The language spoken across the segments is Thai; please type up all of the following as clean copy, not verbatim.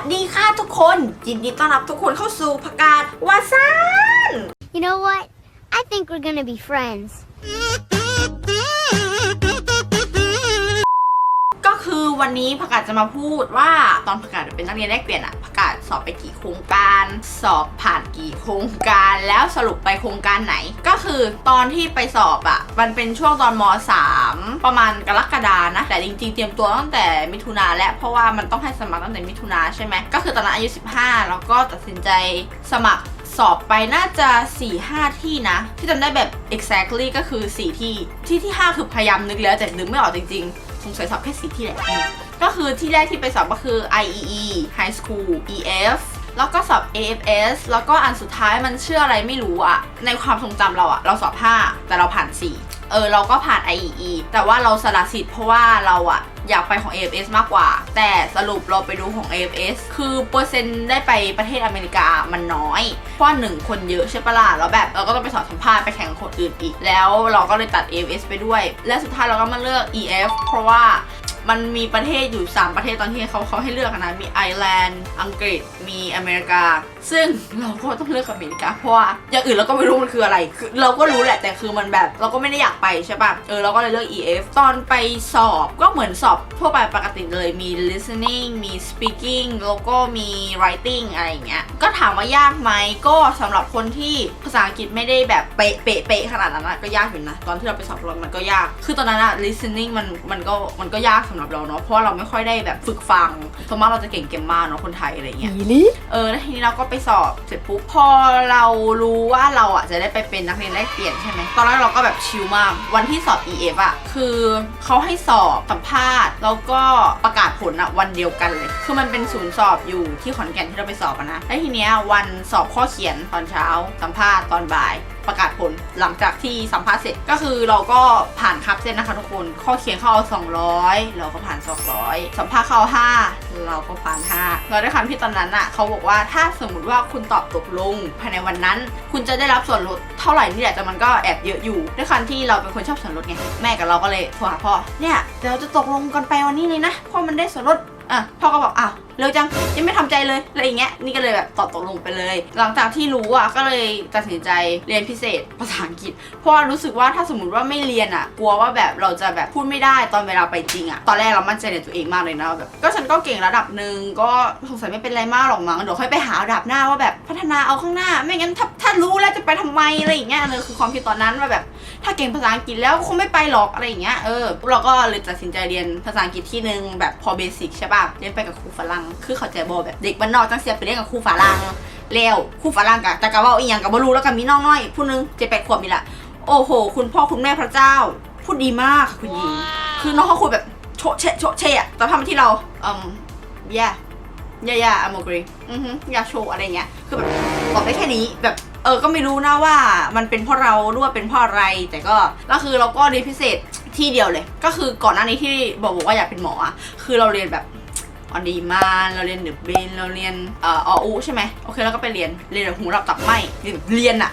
สดีค่ะทุกคนยินดีต้อนรับทุกคนเข้าสู่ผักกาดวาซาน You know what? I think we're gonna be friends. ก็คือวันนี้ผักกาดจะมาพูดว่าตอนผักกาดเป็นนักเรียนแลกเปลี่ยนอะผักกาดสอบไปกี่โครงการสอบผ่านกี่โครงการแล้วสรุปไปโครงการไหนก็คือตอนที่ไปสอบอะมันเป็นช่วงตอนม.3 ประมาณกรกฎานะแต่จริงๆเตรียมตัวตั้งแต่มิถุนาแล้วเพราะว่ามันต้องให้สมัครตั้งแต่มิถุนาใช่ไหมก็คือตอนนั้นอายุ15แล้วก็ตัดสินใจสมัครสอบไปน่าจะ 4-5 ที่นะที่จำได้แบบ exactly ก็คือ4ที่5คือพยายามนึกแล้วแต่นึกไม่ออกจริงๆสงสัยสอบแค่4ที่แหละก็คือที่แรกที่ไปสอบก็คือ IEE High School EF แล้วก็สอบ AFS แล้วก็อันสุดท้ายมันชื่ออะไรไม่รู้อะในความทรงจำเราอะเราสอบ5แต่เราผ่าน4เราก็ผ่าน IEE แต่ว่าเราสละสิทธิ์เพราะว่าเราอะอยากไปของ AFS มากกว่าแต่สรุปเราไปดูของ AFS คือเปอร์เซ็นต์ได้ไปประเทศอเมริกามันน้อยเพราะ1คนเยอะใช่ปะล่ะแล้วแบบเราก็ต้องไปสอบสัมภาษณ์ไปแข่งคนอื่นอีกแล้วเราก็เลยตัด AFS ไปด้วยและสุดท้ายเราก็มาเลือก EF เพราะว่ามันมีประเทศอยู่3ประเทศตอนที่เขาให้เลือกนะมีไอร์แลนด์อังกฤษมีอเมริกาซึ่งเราก็ต้องเลือกอเมริกาเพราะว่าอย่างอื่นเราก็ไม่รู้มันคืออะไรคือเราก็รู้แหละแต่คือมันแบบเราก็ไม่ได้อยากไปใช่ป่ะเราก็เลยเลือก EF ตอนไปสอบก็เหมือนสอบทั่วไปปกติเลยมี listening มี speaking แล้วก็มี writing อะไรอย่างเงี้ยก็ถามว่ายากไหมก็สำหรับคนที่ภาษาอังกฤษไม่ได้แบบเป๊ะขนาดนั้นก็ยากอยู่นะตอนที่เราไปสอบมันก็ยากคือตอนนั้นอะ listening มันก็ยากสำหรับเราเนาะเพราะเราไม่ค่อยได้แบบฝึกฟังส่วนมากเราจะเก่งเกมมาเนาะคนไทยอะไรเงี้ยแล้วทีนี้เราก็ไปสอบเสร็จปุ๊บพอเรารู้ว่าเราอ่ะจะได้ไปเป็นนักเรียนแลกเปลี่ยนใช่ไหมตอนแรกเราก็แบบชิลมากวันที่สอบ EF อ่ะคือเขาให้สอบสัมภาษณ์แล้วก็ประกาศผลอ่ะวันเดียวกันเลยคือมันเป็นศูนย์สอบอยู่ที่ขอนแก่นที่เราไปสอบนะแล้วทีเนี้ยวันสอบข้อเขียนตอนเช้าสัมภาษณ์ตอนบ่ายประกาศผลหลังจากที่สัมภาษณ์เสร็จก็คือเราก็ผ่านคับเส้นนะคะทุกคนข้อเขียนเขาเอา200เราก็ผ่าน200สัมภาษณ์เขา5เราก็ผ่าน5เราได้คำที่ตอนนั้นอ่ะเขาบอกว่าถ้าสมมติว่าคุณตอบตกลงภายในวันนั้นคุณจะได้รับส่วนลดเท่าไหร่นี่แหละแต่มันก็แอบเยอะอยู่ด้วยความที่เราเป็นคนชอบส่วนลดไงแม่กับเราก็เลยโทรหาพ่อเนี่ยเดี๋ยวจะตกลงกันไปวันนี้เลยนะเพราะมันได้ส่วนลดพ่อก็บอกอ้าวเร็วจังยังไม่ทำใจเลยอะไรอย่างเงี้ยนี่ก็เลยแบบตกลงไปเลยหลังจากที่รู้อ่ะก็เลยตัดสินใจเรียนพิเศษภาษาอังกฤษเพราะรู้สึกว่าถ้าสมมติว่าไม่เรียนอ่ะกลัวว่าแบบเราจะแบบพูดไม่ได้ตอนเวลาไปจริงอ่ะตอนแรกเรามั่นใจในตัวเองมากเลยนะแบบก็ฉันก็เก่งระดับหนึ่งก็สงสัยไม่เป็นไรมากหรอกมั้งเดี๋ยวค่อยไปหาระดับหน้าว่าแบบพัฒนาเอาข้างหน้าไม่งั้นถ้ารู้แล้วจะไปทำไมอะไรอย่างเงี้ยคือความคิดตอนนั้นว่าแบบถ้าเก่งภาษาอังกฤษแล้วคงไม่ไปหรอกอะไรอย่างเงี้ยเราก็เลยตัดสินใจเรียนภาษาอังกฤษที่นึงแบบพอเบสิกใช่ป่ะเรียนไปกับครูฝรั่งคือเขาใจบอแบบเด็กบ้านนอกจังเสียไปเรียนกับครูฝรั่งแล้วครูฝรั่งกะแต่กะว่าอีหยังกะบ่รู้แล้วก็มีน้องน้อยผู้นึง7-8 ขวบนี่แหละโอ้โหคุณพ่อคุณแม่พระเจ้าพูดดีมากคุณหญิงคือน้องเขาคุยแบบโชะเชะแต่ทำมาที่เราย่าอโมกรียาโชอะไรเงี้ยคือแบบบอกได้แค่นี้แบบก็ไม่รู้นะว่ามันเป็นเพราะเราหรือว่าเป็นเพราะอะไรแต่ก็คือเราก็เรียนพิเศษที่เดียวเลยก็คือก่อนหน้านี้ที่บอกว่าอยากเป็นหมออ่ะคือเราเรียนแบบออนดีมานเราเรียนเดอะเบนเราเรียนอูใช่ไหมโอเคแล้วก็ไปเรียนแบบหูรับตับไหมเรียนอะ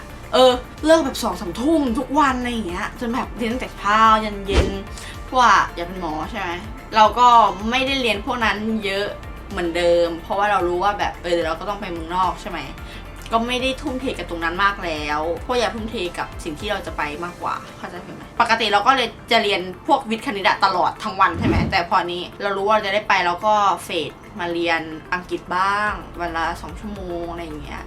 เลิกแบบ2-3 ทุ่มทุกวันอะไรอย่างเงี้ยจนแบบเรียนตั้งแต่เช้ายันเย็นเพราะว่าอยากเป็นหมอใช่ไหมเราก็ไม่ได้เรียนพวกนั้นเยอะเหมือนเดิมเพราะว่าเรารู้ว่าแบบเดี๋ยวเราก็ต้องไปเมืองนอกใช่ไหมก็ไม่ได้ทุ่มเทกับตรงนั้นมากแล้วเพราะอยากทุ่มเทกับสิ่งที่เราจะไปมากกว่าเข้าใจไหมปกติเราก็เลยจะเรียนพวกวิทย์คณิตตลอดทั้งวันใช่ไหมแต่พอนี้เรารู้ว่าเราจะได้ไปแล้วก็เฟดมาเรียนอังกฤษบ้างวันละ2 ชั่วโมงอะไรอย่างเงี้ย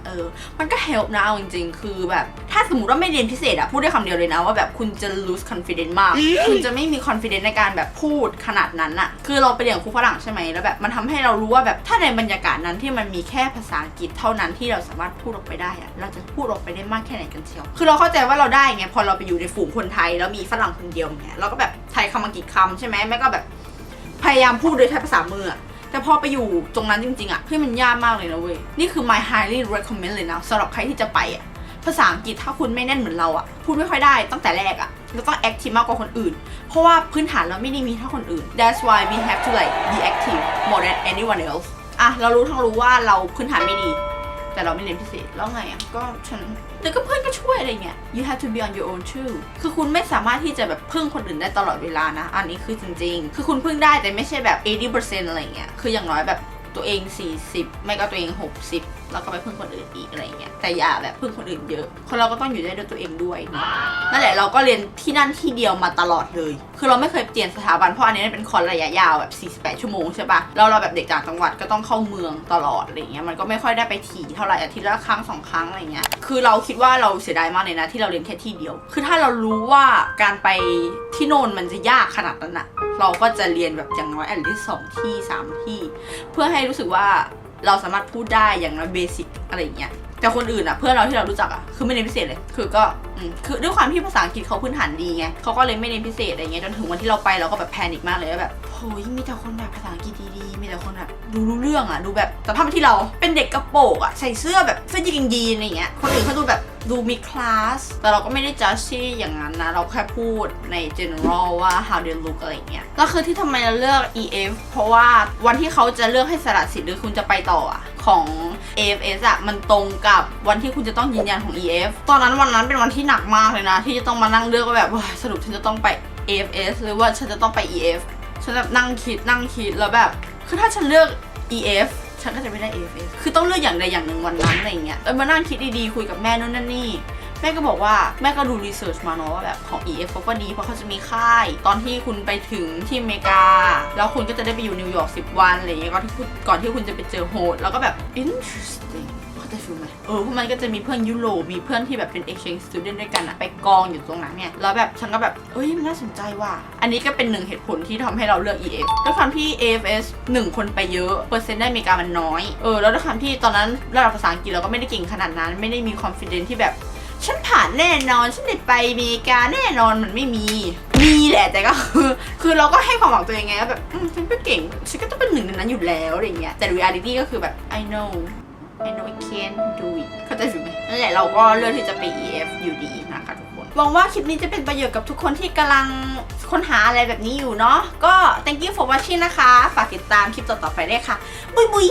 มันก็ help นะเอาจริงๆคือแบบถ้าสมมติว่าไม่เรียนพิเศษพูดได้คำเดียวเลยนะว่าแบบคุณจะ lose confidence มากคุณจะไม่มี confidence ในการแบบพูดขนาดนั้นอะคือเราไปเรียนครูฝรั่งใช่ไหมแล้วแบบมันทำให้เรารู้ว่าแบบถ้าในบรรยากาศนั้นที่มันมีแค่ภาษาอังกฤษเท่านั้นที่เราสามารถพูดออกไปได้อะเราจะพูดออกไปได้มากแค่ไหนกันเชียวคือเราเข้าใจว่าเราได้ไงพอเราไปอยู่ในฝูงคนไทยแล้วมีฝรั่งคนเดียวเงี้ยเราก็แบบไทยคำอังกฤษคำใช่ไหมแม่ก็แบบพยายามพูดโดยใช้ภาษามือแต่พอไปอยู่ตรงนั้นจริงๆอะมันยากมากเลยนะเว้ยนี่คือ my highly recommend เลยนะสำหรับใครที่จะไปอะภาษาอังกฤษถ้าคุณไม่แน่นเหมือนเราอะพูดไม่ค่อยได้ตั้งแต่แรกอะเราต้อง active มากกว่าคนอื่นเพราะว่าพื้นฐานเราไม่ได้มีเท่าคนอื่น that's why we have to like be active more than anyone else เรารู้ว่าเราพื้นฐานไม่ดีแต่เราไม่เรียนพิเศษแล้วไงก็ฉันแต่ก็เพื่อนก็ช่วยอะไรเงี้ย you have to be on your own too คือคุณไม่สามารถที่จะแบบพึ่งคนอื่นได้ตลอดเวลานะอันนี้คือจริงๆคือคุณพึ่งได้แต่ไม่ใช่แบบ 80% อะไรเงี้ยคืออย่างน้อยแบบ ตัวเอง40ไม่ก็ตัวเอง60แล้วก็ไปพึ่งคนอื่นอีกอะไรเงี้ยแต่อย่าแบบพึ่งคนอื่นเยอะคนเราก็ต้องอยู่ได้ด้วยตัวเองด้วยนั่นแหละเราก็เรียนที่นั่นที่เดียวมาตลอดเลยคือเราไม่เคยเปลี่ยนสถาบันเพราะอันนี้เป็นคอร์สระยะยาวแบบ48ชั่วโมงใช่ปะเราแบบเด็กต่างจังหวัดก็ต้องเข้าเมืองตลอดอะไรเงี้ยมันก็ไม่ค่อยได้ไปถี่เท่าไหร่อาทิตย์ละครั้ง2ครั้งอะไรเงี้ยคือเราคิดว่าเราเสียดายมากเลยนะที่เราเรียนแค่ที่เดียวคือถ้าเรารู้ว่าการไปที่โน่นมันจะยากขนาดนั้นอะเราก็จะเรียนแบบอย่างน้อยอันที่2ที่3ที่เพื่อให้รู้สึกว่าเราสามารถพูดได้อย่างน้อยเบสิกอะไรเงี้ยแต่คนอื่นอะเพื่อนเราที่เรารู้จักอะคือไม่เรียนพิเศษเลยคือก็คือด้วยความที่ภาษาอังกฤษเขาพื้นฐานดีไงเขาก็เลยไม่เรียนพิเศษอะไรเงี้ยจนถึงวันที่เราไปเราก็แบบแพนิคมากเลยว่าแบบโหยมีแต่คนแบบภาษาอังกฤษดีๆมีแต่คนแบบดูรู้เรื่องอะดูแบบแต่ถ้าที่เราเป็นเด็กกระโปรงอะใส่เสื้อแบบเสื้อยีนอะไรเงี้ยคนอื่นเขาดูแบบดูมีคลาสแต่เราก็ไม่ได้จัดที่อย่างนั้นนะเราแค่พูดใน general ว่า how they look อะไรเงี้ยแล้วคือที่ทำไมเราเลือก EF เพราะว่าวันที่เขาจะเลือกให้สละสิทธิ์หรือคุณจะไปต่ออะของ AFS อะมันตรงกับวันที่คุณจะต้องยืนยันของ EF ตอนนั้นวันนั้นเป็นวันที่หนักมากเลยนะที่จะต้องมานั่งเลือกว่าแบบสรุปฉันจะต้องไป AFS หรือว่าฉันจะต้องไป EF ฉันแบบนั่งคิดแล้วแบบคือถ้าฉันเลือก EF ฉันก็จะไม่ได้ AFS คือต้องเลือกอย่างใดอย่างหนึ่งวันนั้นอะไรเงี้ยแล้วมานั่งคิดดีๆคุยกับแม่นู่นนั่นนี่แม่ก็บอกว่าแม่ก็ดูรีเสิร์ชมาเนาะว่าแบบของ EF เขาก็ดีเพราะเขาจะมีค่ายตอนที่คุณไปถึงที่อเมริกาแล้วคุณก็จะได้ไปอยู่นิวยอร์ก10 วันอะไรเงี้ยก่อนที่คุณจะไปเจอโฮสต์แล้วก็แบบ interestingจะฟิลไหมเพราะมันก็จะมีเพื่อนยุโรปมีเพื่อนที่แบบเป็น exchange student ด้วยกันอะไปกองอยู่ตรงนั้นเนี่ยแล้วแบบฉันก็แบบมันน่าสนใจว่ะอันนี้ก็เป็นหนึ่งเหตุผลที่ทำให้เราเลือก EF ด้วยความที่ AFS 1 คนไปเยอะเปอร์เซ็นต์ได้อเมริกามันน้อยแล้วด้วยความที่ตอนนั้นระดับภาษาอังกฤษเราก็ไม่ได้เก่งขนาดนั้นไม่ได้มี confidence ที่แบบฉันผ่านแน่นอนฉันได้ไปอเมริกาแน่นอนมันไม่มีแหละแต่ก็คือเราก็ให้ความหวังตัวเองไงว่าแบบฉันก็เก่งฉันก็ต้องเป็นหนึ่งในนั้นอยู่แล้วอะไรเงี้ยแต่ reality ก็คือแบบ I know I can't do it เข้าใจไหมนั่นแหละเราก็เลือกที่จะไป EF อยู่ดีนะคะทุกคนหวังว่าคลิปนี้จะเป็นประโยชน์กับทุกคนที่กำลังค้นหาอะไรแบบนี้อยู่เนาะก็ thank you for watching นะคะฝากติดตามคลิปต่อๆไปด้วยค่ะบุย